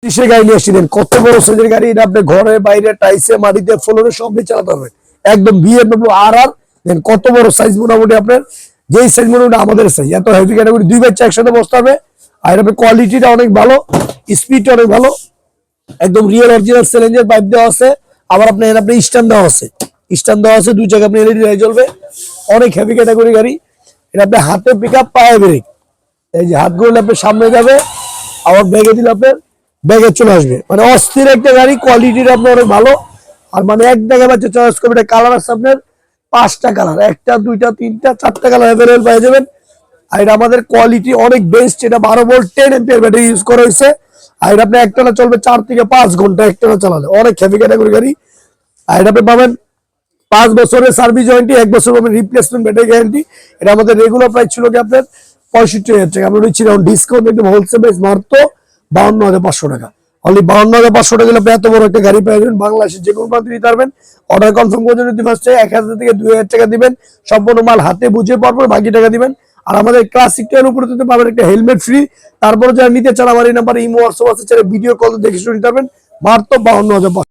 কিসের গাড়ি নিয়ে এসেছিলেন? কত বড় সাইজের গাড়ি এটা! আপনি ঘরে বাইরে টাইসে মাটিতে ফ্লোরে সবই চালাতে পারবেন। একদম বিএমডব্লিউ আর আর দেন কত বড় সাইজ, মোটামুটি আপনার যেই সাইজ মোটামুটি আমাদের সাইজ, এত হেভি ক্যাটাগরি, দুই বাচ্চা একসাথে বসতে হবে। আর আপনার কোয়ালিটিটা অনেক ভালো, স্পিডটা অনেক ভালো, একদম রিয়েল অরিজিনাল চ্যালেঞ্জের পাইপ দেওয়া আছে। আবার আপনার স্ট্যান্ড দেওয়া আছে, স্ট্যান্ড দেওয়া আছে দুই জায়গায় আপনি এলইডি লাইট জ্বলবে। অনেক হেভি ক্যাটাগরি গাড়ি এটা। আপনি হাতে পিক আপ, পায়ে ব্রেক, এই যে হাত ঘুরলে আপনার সামনে যাবে, আবার ব্যাগে দিলে আপনার ব্যাগে চলে আসবে। মানে অস্থির একটা গাড়ি, কোয়ালিটিটা আপনার অনেক ভালো। আর মানে এক জায়গায় বাচ্চা চয়েস করবে। এটা কালার আছে আপনার 5টা কালার, 1টা 2টা 3টা 4টা কালার অ্যাভেলেবল পেয়ে যাবেন। আর এটা আমাদের কোয়ালিটি অনেক বেস্ট। এটা 12 ভোল্ট 10 এম্পিয়ার ব্যাটারি ইউজ করা হয়েছে। আর এটা আপনি একটানা চলবে 4 থেকে 5 ঘন্টা একটানা চালালে। অনেক হেভি ক্যাটাগরি গাড়ি। আর এটা আপনি পাবেন 5 বছরের সার্ভিস ওয়ারেন্টি, 1 বছর পাবেন রিপ্লেসমেন্ট ব্যাটারি গ্যারান্টি। এটা আমাদের রেগুলার প্রাইস ছিল কি আপনার 65,000 টাকা। আমরা নিচ্ছি ডিসকাউন্ট একদম হোলসেল প্রাইস মাত্র 52,500 টাকা। অনলি 52,500 টাকা দিলে এত বড় একটা গাড়ি পেয়ে যাবেন। বাংলাদেশের যে কোনো প্রান্তে দিতে পারবেন। অর্ডার কনফার্ম করে যদি ফার্স্টে 1000 থেকে 2000 টাকা দিবেন, সম্পূর্ণ মাল হাতে বুঝে পরপর বাকি টাকা দিবেন। আর আমাদের ক্লাসিকটার উপরে দিতে পারবেন একটা হেলমেট ফ্রি। তারপরে যারা নিতে চান আমার এই নাম্বারে ইমো হোয়াটসঅ্যাপ আছে, ভিডিও কল দেখে শুনে নিতে পারবেন মাত্র 52,500।